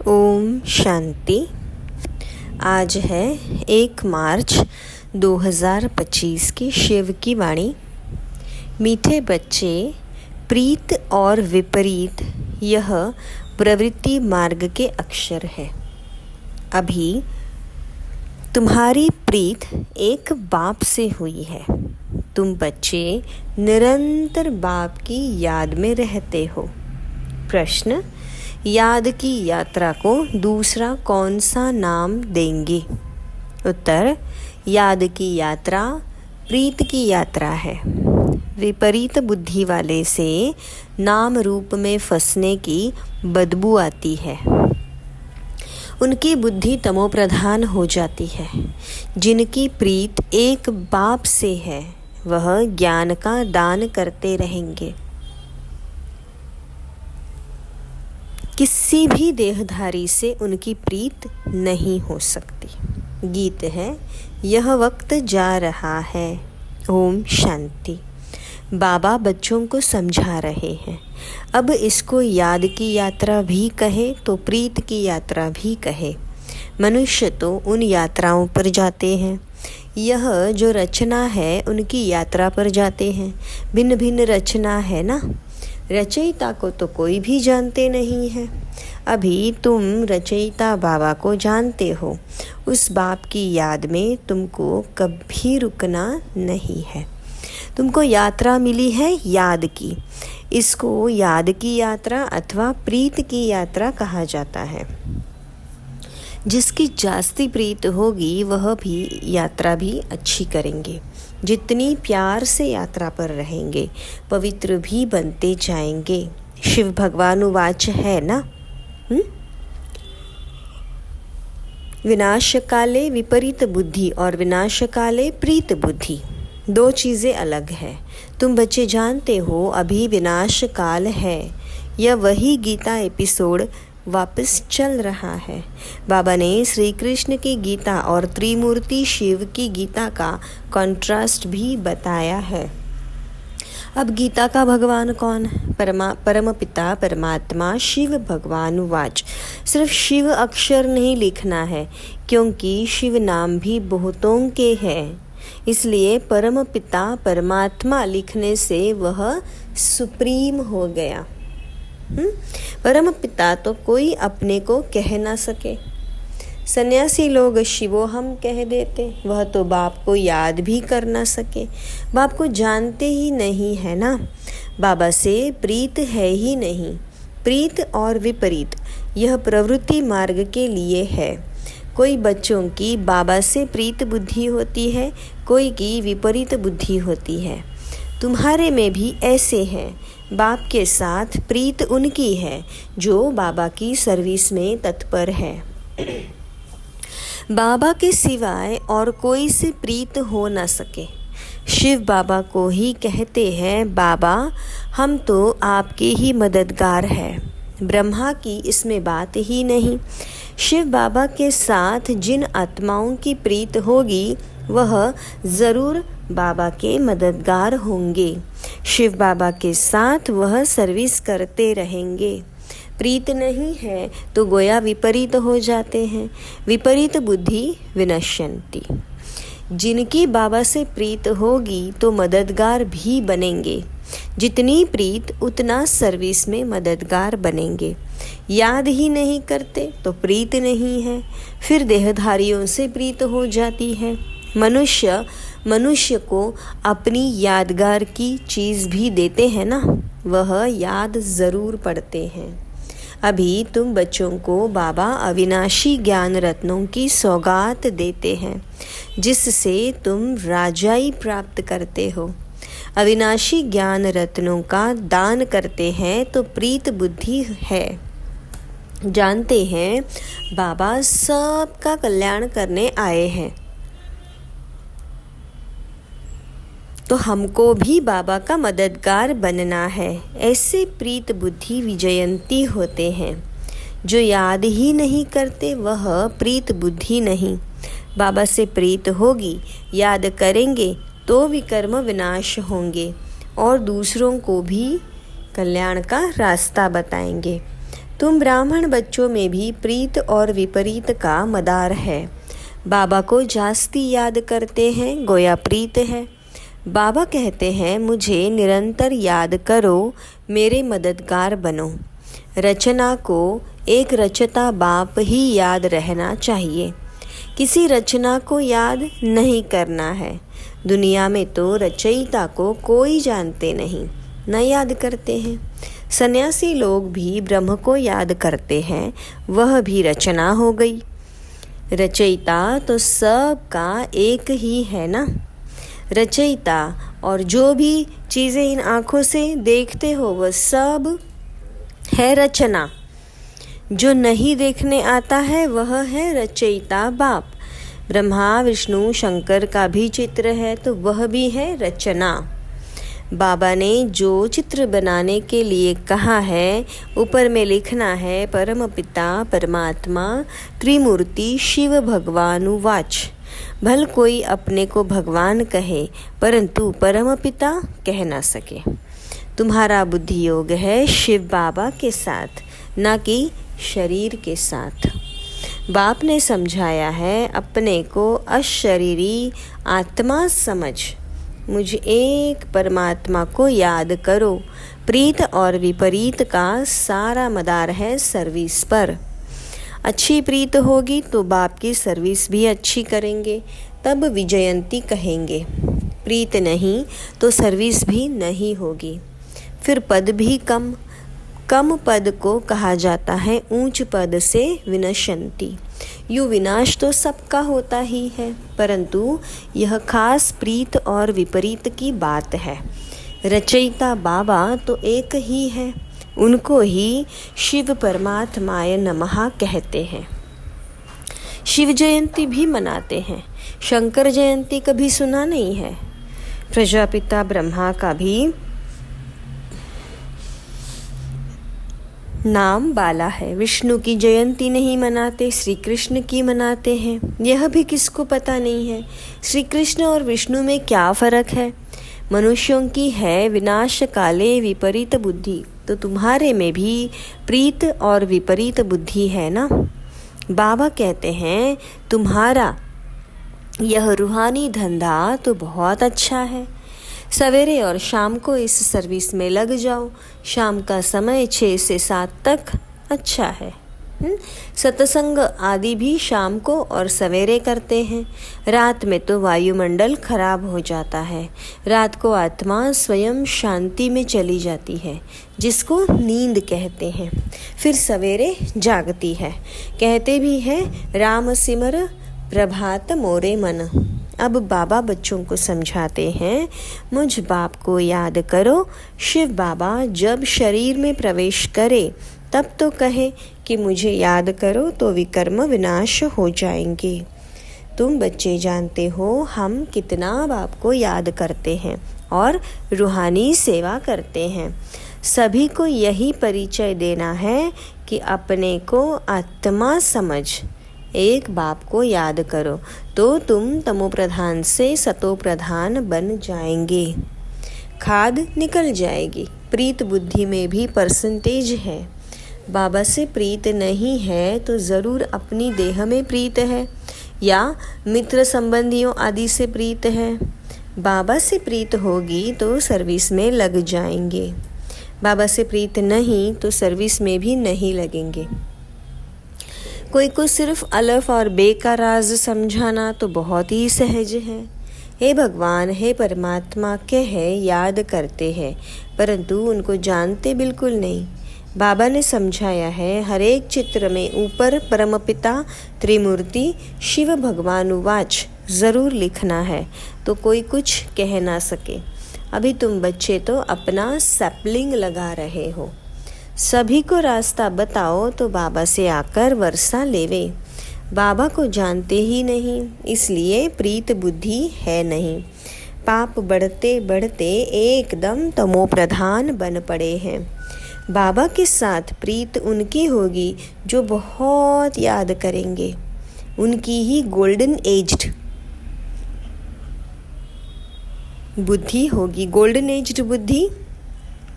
ओम शांति। आज है 1 मार्च 2025 की शिव की वाणी। मीठे बच्चे, प्रीत और विपरीत यह प्रवृत्ति मार्ग के अक्षर है। अभी तुम्हारी प्रीत एक बाप से हुई है। तुम बच्चे निरंतर बाप की याद में रहते हो। प्रश्न: याद की यात्रा को दूसरा कौन सा नाम देंगे? उत्तर: याद की यात्रा प्रीत की यात्रा है। विपरीत बुद्धि वाले से नाम रूप में फंसने की बदबू आती है। उनकी बुद्धि तमोप्रधान हो जाती है। जिनकी प्रीत एक बाप से है वह ज्ञान का दान करते रहेंगे। किसी भी देहधारी से उनकी प्रीत नहीं हो सकती। गीत है, यह वक्त जा रहा है। ओम शांति। बाबा बच्चों को समझा रहे हैं। अब इसको याद की यात्रा भी कहे तो प्रीत की यात्रा भी कहे। मनुष्य तो उन यात्राओं पर जाते हैं। यह जो रचना है उनकी यात्रा पर जाते हैं। भिन्न भिन्न रचना है ना। रचयिता को तो कोई भी जानते नहीं है। अभी तुम रचयिता बाबा को जानते हो। उस बाप की याद में तुमको कभी रुकना नहीं है। तुमको यात्रा मिली है याद की। इसको याद की यात्रा अथवा प्रीत की यात्रा कहा जाता है। जिसकी जास्ती प्रीत होगी वह भी यात्रा भी अच्छी करेंगे। जितनी प्यार से यात्रा पर रहेंगे पवित्र भी बनते जाएंगे। शिव भगवान उवाच है ना। विनाश काले विपरीत बुद्धि और विनाश काले प्रीत बुद्धि दो चीज़ें अलग है। तुम बच्चे जानते हो अभी विनाश काल है। यह वही गीता एपिसोड वापस चल रहा है। बाबा ने श्री कृष्ण की गीता और त्रिमूर्ति शिव की गीता का कंट्रास्ट भी बताया है। अब गीता का भगवान कौन? परम पिता परमात्मा शिव भगवान वाच। सिर्फ शिव अक्षर नहीं लिखना है, क्योंकि शिव नाम भी बहुतों के हैं। इसलिए परम पिता परमात्मा लिखने से वह सुप्रीम हो गया। परम पिता तो कोई अपने को कह ना सके। सन्यासी लोग शिवोहम कह देते। वह तो बाप को याद भी कर ना सके। बाप को जानते ही नहीं है ना। बाबा से प्रीत है ही नहीं। प्रीत और विपरीत यह प्रवृत्ति मार्ग के लिए है। कोई बच्चों की बाबा से प्रीत बुद्धि होती है, कोई की विपरीत बुद्धि होती है। तुम्हारे में भी ऐसे हैं। बाप के साथ प्रीत उनकी है जो बाबा की सर्विस में तत्पर है। बाबा के सिवाय और कोई से प्रीत हो न सके। शिव बाबा को ही कहते हैं, बाबा हम तो आपके ही मददगार हैं। ब्रह्मा की इसमें बात ही नहीं। शिव बाबा के साथ जिन आत्माओं की प्रीत होगी वह ज़रूर बाबा के मददगार होंगे। शिव बाबा के साथ वह सर्विस करते रहेंगे। प्रीत नहीं है तो गोया विपरीत हो जाते हैं। विपरीत बुद्धि विनश्यन्ति। जिनकी बाबा से प्रीत होगी तो मददगार भी बनेंगे। जितनी प्रीत उतना सर्विस में मददगार बनेंगे। याद ही नहीं करते तो प्रीत नहीं है। फिर देहधारियों से प्रीत हो जाती है। मनुष्य को अपनी यादगार की चीज़ भी देते हैं ना, वह याद ज़रूर पढ़ते हैं। अभी तुम बच्चों को बाबा अविनाशी ज्ञान रत्नों की सौगात देते हैं, जिससे तुम राजाई प्राप्त करते हो। अविनाशी ज्ञान रत्नों का दान करते हैं तो प्रीत बुद्धि है। जानते हैं बाबा सबका कल्याण करने आए हैं, तो हमको भी बाबा का मददगार बनना है। ऐसे प्रीत बुद्धि विजयंती होते हैं। जो याद ही नहीं करते वह प्रीत बुद्धि नहीं। बाबा से प्रीत होगी, याद करेंगे तो विकर्म विनाश होंगे और दूसरों को भी कल्याण का रास्ता बताएंगे। तुम ब्राह्मण बच्चों में भी प्रीत और विपरीत का मदार है। बाबा को जास्ती याद करते हैं, गोया प्रीत है। बाबा कहते हैं मुझे निरंतर याद करो, मेरे मददगार बनो। रचना को एक रचता बाप ही याद रहना चाहिए, किसी रचना को याद नहीं करना है। दुनिया में तो रचयिता को कोई जानते नहीं, न याद करते हैं। सन्यासी लोग भी ब्रह्म को याद करते हैं, वह भी रचना हो गई। रचयिता तो सब का एक ही है ना। रचयिता और जो भी चीज़ें इन आँखों से देखते हो वह सब है रचना। जो नहीं देखने आता है वह है रचयिता बाप। ब्रह्मा विष्णु शंकर का भी चित्र है तो वह भी है रचना। बाबा ने जो चित्र बनाने के लिए कहा है ऊपर में लिखना है परम पिता परमात्मा त्रिमूर्ति शिव भगवानुवाच। भल कोई अपने को भगवान कहे परंतु परम पिता कह ना सके। तुम्हारा बुद्धि योग है शिव बाबा के साथ, ना कि शरीर के साथ। बाप ने समझाया है अपने को अशरीरी आत्मा समझ, मुझ एक परमात्मा को याद करो। प्रीत और विपरीत का सारा मदार है सर्विस पर। अच्छी प्रीत होगी तो बाप की सर्विस भी अच्छी करेंगे, तब विजयंती कहेंगे। प्रीत नहीं तो सर्विस भी नहीं होगी, फिर पद भी कम। कम पद को कहा जाता है ऊंच पद से विनशंती। यूँ विनाश तो सबका होता ही है, परंतु यह खास प्रीत और विपरीत की बात है। रचयिता बाबा तो एक ही है, उनको ही शिव परमात्माय नमः कहते हैं। शिव जयंती भी मनाते हैं, शंकर जयंती कभी सुना नहीं है। प्रजापिता ब्रह्मा का भी नाम बाला है। विष्णु की जयंती नहीं मनाते, श्री कृष्ण की मनाते हैं। यह भी किसको पता नहीं है श्री कृष्ण और विष्णु में क्या फर्क है। मनुष्यों की है विनाश काले विपरीत बुद्धि, तो तुम्हारे में भी प्रीत और विपरीत बुद्धि है ना। बाबा कहते हैं तुम्हारा यह रूहानी धंधा तो बहुत अच्छा है, सवेरे और शाम को इस सर्विस में लग जाओ। शाम का समय 6 से 7 तक अच्छा है। सत्संग आदि भी शाम को और सवेरे करते हैं। रात में तो वायुमंडल खराब हो जाता है, रात को आत्मा स्वयं शांति में चली जाती है, जिसको नींद कहते हैं। फिर सवेरे जागती है। कहते भी हैं राम सिमर प्रभात मोरे मन। अब बाबा बच्चों को समझाते हैं मुझ बाप को याद करो। शिव बाबा जब शरीर में प्रवेश करे तब तो कहे कि मुझे याद करो, तो विकर्म विनाश हो जाएंगे। तुम बच्चे जानते हो हम कितना बाप को याद करते हैं और रूहानी सेवा करते हैं। सभी को यही परिचय देना है कि अपने को आत्मा समझ, एक बाप को याद करो तो तुम तमो प्रधान से सतो प्रधान बन जाएंगे। खाद निकल जाएगी। प्रीत बुद्धि में भी परसेंटेज है। बाबा से प्रीत नहीं है तो ज़रूर अपनी देह में प्रीत है या मित्र संबंधियों आदि से प्रीत है। बाबा से प्रीत होगी तो सर्विस में लग जाएंगे। बाबा से प्रीत नहीं तो सर्विस में भी नहीं लगेंगे। कोई को सिर्फ अलफ और बे का राज समझाना तो बहुत ही सहज है। हे भगवान, हे परमात्मा कह याद करते हैं, परंतु उनको जानते बिल्कुल नहीं। बाबा ने समझाया है हर एक चित्र में ऊपर परमपिता त्रिमूर्ति शिव भगवानुवाच ज़रूर लिखना है, तो कोई कुछ कह ना सके। अभी तुम बच्चे तो अपना सैपलिंग लगा रहे हो। सभी को रास्ता बताओ तो बाबा से आकर वर्षा लेवे। बाबा को जानते ही नहीं, इसलिए प्रीत बुद्धि है नहीं। पाप बढ़ते बढ़ते एकदम तमो प्रधान बन पड़े हैं। बाबा के साथ प्रीत उनकी होगी जो बहुत याद करेंगे। उनकी ही गोल्डन एज्ड बुद्धि होगी। गोल्डन एज्ड बुद्धि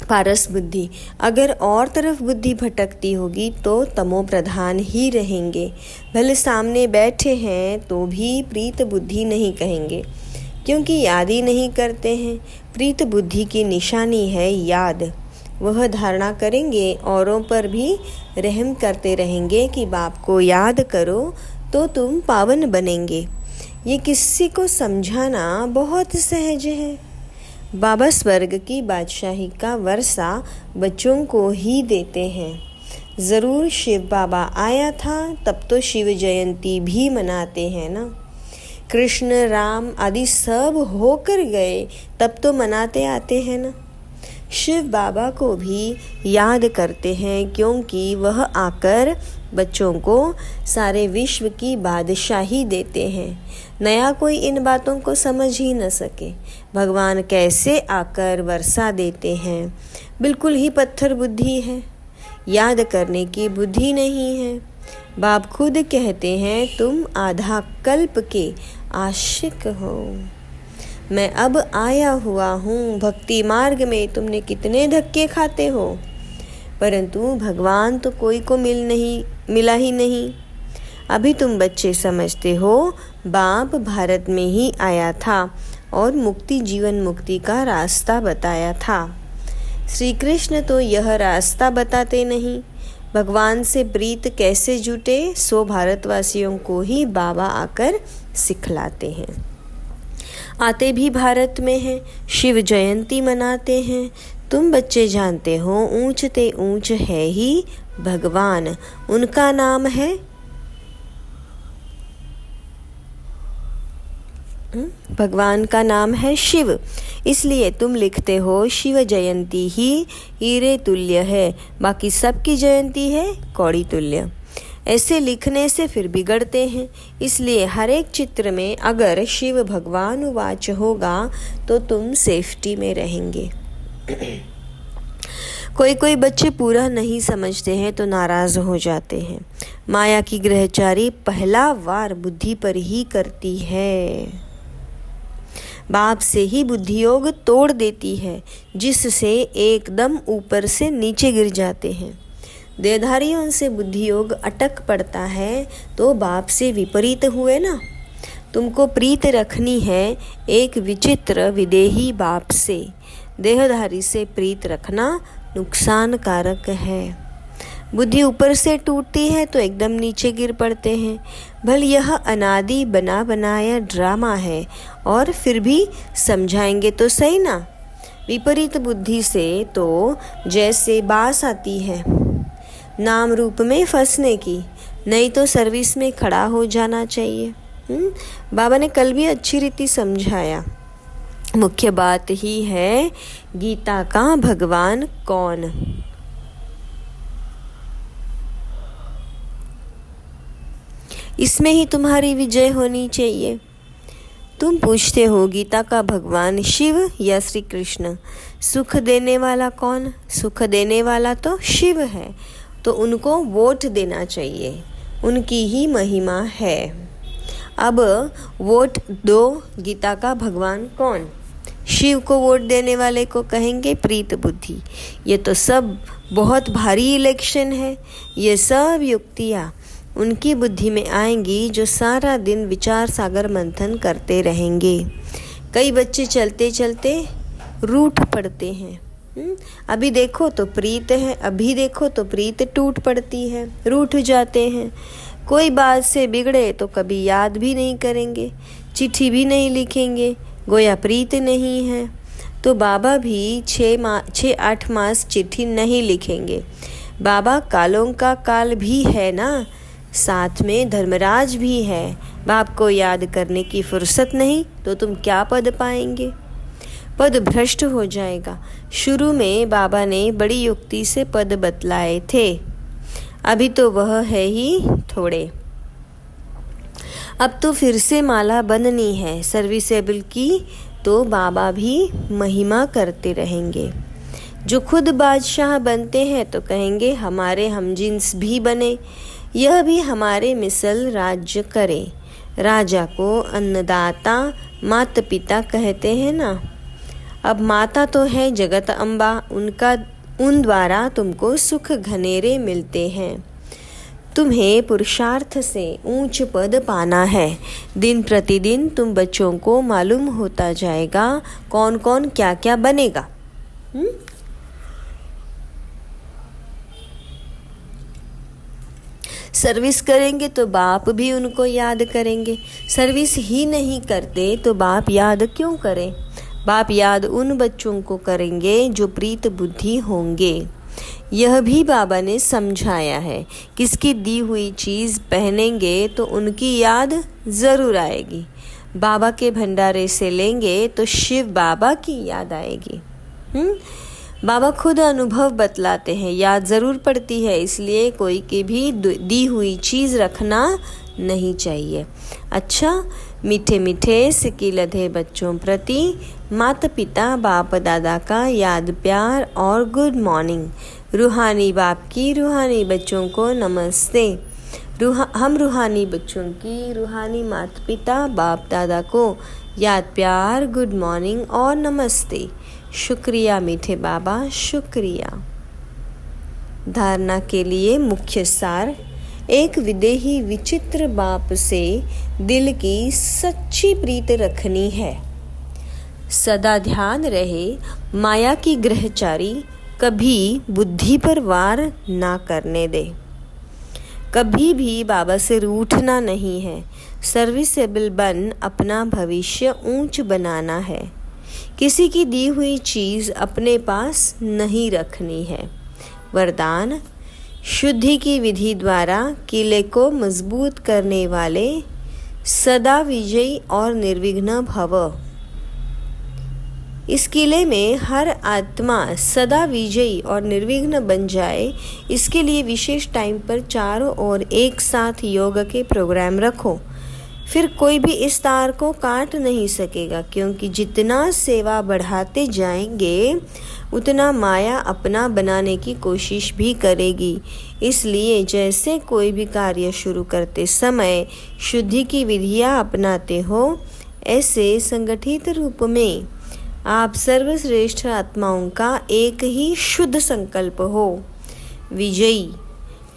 पारस बुद्धि, अगर और तरफ बुद्धि भटकती होगी तो तमो प्रधान ही रहेंगे। भले सामने बैठे हैं तो भी प्रीत बुद्धि नहीं कहेंगे, क्योंकि याद ही नहीं करते हैं। प्रीत बुद्धि की निशानी है याद। वह धारणा करेंगे, औरों पर भी रहम करते रहेंगे कि बाप को याद करो तो तुम पावन बनेंगे। ये किसी को समझाना बहुत सहज है। बाबा स्वर्ग की बादशाही का वर्षा बच्चों को ही देते हैं। ज़रूर शिव बाबा आया था तब तो शिव जयंती भी मनाते हैं ना। कृष्ण राम आदि सब होकर गए तब तो मनाते आते हैं ना। शिव बाबा को भी याद करते हैं, क्योंकि वह आकर बच्चों को सारे विश्व की बादशाही देते हैं। नया कोई इन बातों को समझ ही न सके। भगवान कैसे आकर वर्षा देते हैं। बिल्कुल ही पत्थर बुद्धि है, याद करने की बुद्धि नहीं है। बाप खुद कहते हैं तुम आधा कल्प के आशिक हो। मैं अब आया हुआ हूँ। भक्ति मार्ग में तुमने कितने धक्के खाते हो, परंतु भगवान तो कोई को मिला ही नहीं। अभी तुम बच्चे समझते हो बाप भारत में ही आया था और मुक्ति जीवन मुक्ति का रास्ता बताया था। श्री कृष्ण तो यह रास्ता बताते नहीं। भगवान से प्रीत कैसे जुटे सो भारतवासियों को ही बाबा आकर सिखलाते हैं। आते भी भारत में हैं, शिव जयंती मनाते हैं। तुम बच्चे जानते हो ऊंच ते ऊंच है ही भगवान, उनका नाम है भगवान का नाम है शिव। इसलिए तुम लिखते हो शिव जयंती ही हीरे तुल्य है, बाकी सबकी जयंती है कौड़ी तुल्य। ऐसे लिखने से फिर बिगड़ते हैं। इसलिए हर एक चित्र में अगर शिव भगवान वाच होगा तो तुम सेफ्टी में रहेंगे। कोई बच्चे पूरा नहीं समझते हैं तो नाराज हो जाते हैं। माया की ग्रहचारी पहला वार बुद्धि पर ही करती है। बाप से ही बुद्धि योग तोड़ देती है, जिससे एकदम ऊपर से नीचे गिर जाते हैं। देहधारियों से बुद्धि योग अटक पड़ता है तो बाप से विपरीत हुए ना। तुमको प्रीत रखनी है एक विचित्र विदेही बाप से। देहधारी से प्रीत रखना नुकसान कारक है। बुद्धि ऊपर से टूटती है तो एकदम नीचे गिर पड़ते हैं। भले यह अनादि बना बनाया ड्रामा है, और फिर भी समझाएंगे तो सही ना। विपरीत बुद्धि से तो जैसे बास आती है नाम रूप में फंसने की, नहीं तो सर्विस में खड़ा हो जाना चाहिए। बाबा ने कल भी अच्छी रीति समझाया। मुख्य बात ही है गीता का भगवान कौन। इसमें ही तुम्हारी विजय होनी चाहिए। तुम पूछते हो गीता का भगवान शिव या श्री कृष्ण। सुख देने वाला कौन? सुख देने वाला तो शिव है, तो उनको वोट देना चाहिए, उनकी ही महिमा है। अब वोट दो गीता का भगवान कौन। शिव को वोट देने वाले को कहेंगे प्रीत बुद्धि। ये तो सब बहुत भारी इलेक्शन है। ये सब युक्तियाँ उनकी बुद्धि में आएंगी जो सारा दिन विचार सागर मंथन करते रहेंगे। कई बच्चे चलते चलते रूठ पड़ते हैं। अभी देखो तो प्रीत है, अभी देखो तो प्रीत टूट पड़ती है, रूठ जाते हैं। कोई बात से बिगड़े तो कभी याद भी नहीं करेंगे, चिट्ठी भी नहीं लिखेंगे, गोया प्रीत नहीं है। तो बाबा भी 6-8 मास चिट्ठी नहीं लिखेंगे। बाबा कालों का काल भी है ना, साथ में धर्मराज भी है। बाप को याद करने की फुर्सत नहीं तो तुम क्या पद पाएंगे। पद भ्रष्ट हो जाएगा। शुरू में बाबा ने बड़ी युक्ति से पद बतलाए थे, अभी तो वह है ही थोड़े। अब तो फिर से माला बंधनी है सर्विसेबल की, तो बाबा भी महिमा करते रहेंगे। जो खुद बादशाह बनते हैं तो कहेंगे हमारे हमजिन्स भी बने, यह भी हमारे मिसल राज्य करे। राजा को अन्नदाता माता पिता कहते हैं ना। अब माता तो है जगत अम्बा, उन द्वारा तुमको सुख घनेरे मिलते हैं। तुम्हें पुरुषार्थ से ऊंच पद पाना है। दिन प्रतिदिन तुम बच्चों को मालूम होता जाएगा कौन कौन क्या क्या बनेगा। सर्विस करेंगे तो बाप भी उनको याद करेंगे। सर्विस ही नहीं करते तो बाप याद क्यों करें? बाप याद उन बच्चों को करेंगे जो प्रीत बुद्धि होंगे। यह भी बाबा ने समझाया है, किसकी दी हुई चीज़ पहनेंगे तो उनकी याद ज़रूर आएगी। बाबा के भंडारे से लेंगे तो शिव बाबा की याद आएगी। बाबा खुद अनुभव बतलाते हैं, याद ज़रूर पड़ती है, इसलिए कोई की भी दी हुई चीज़ रखना नहीं चाहिए। अच्छा, मीठे मीठे सिक्की लधे बच्चों प्रति माता पिता बाप दादा का याद प्यार और गुड मॉर्निंग। रूहानी बाप की रूहानी बच्चों को नमस्ते। हम रूहानी बच्चों की रूहानी माता पिता बाप दादा को याद प्यार गुड मॉर्निंग और नमस्ते। शुक्रिया मीठे बाबा, शुक्रिया। धारणा के लिए मुख्य सार। एक विदेही विचित्र बाप से दिल की सच्ची प्रीत रखनी है। सदा ध्यान रहे माया की ग्रहचारी कभी बुद्धि पर वार ना करने दे। कभी भी बाबा से रूठना नहीं है। सर्विसेबल बन अपना भविष्य ऊंच बनाना है। किसी की दी हुई चीज़ अपने पास नहीं रखनी है। वरदान। शुद्धि की विधि द्वारा किले को मजबूत करने वाले सदा विजयी और निर्विघ्न भव। इस किले में हर आत्मा सदा विजयी और निर्विघ्न बन जाए, इसके लिए विशेष टाइम पर चारों ओर एक साथ योग के प्रोग्राम रखो। फिर कोई भी इस तार को काट नहीं सकेगा, क्योंकि जितना सेवा बढ़ाते जाएंगे उतना माया अपना बनाने की कोशिश भी करेगी। इसलिए जैसे कोई भी कार्य शुरू करते समय शुद्धि की विधियाँ अपनाते हो, ऐसे संगठित रूप में आप सर्वश्रेष्ठ आत्माओं का एक ही शुद्ध संकल्प हो, विजयी।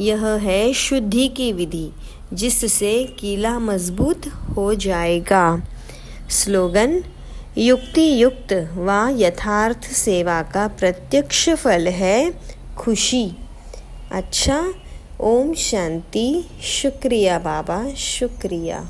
यह है शुद्धि की विधि, जिससे किला मजबूत हो जाएगा। स्लोगन। युक्ति युक्त व यथार्थ सेवा का प्रत्यक्ष फल है खुशी। अच्छा, ओम शांति। शुक्रिया बाबा, शुक्रिया।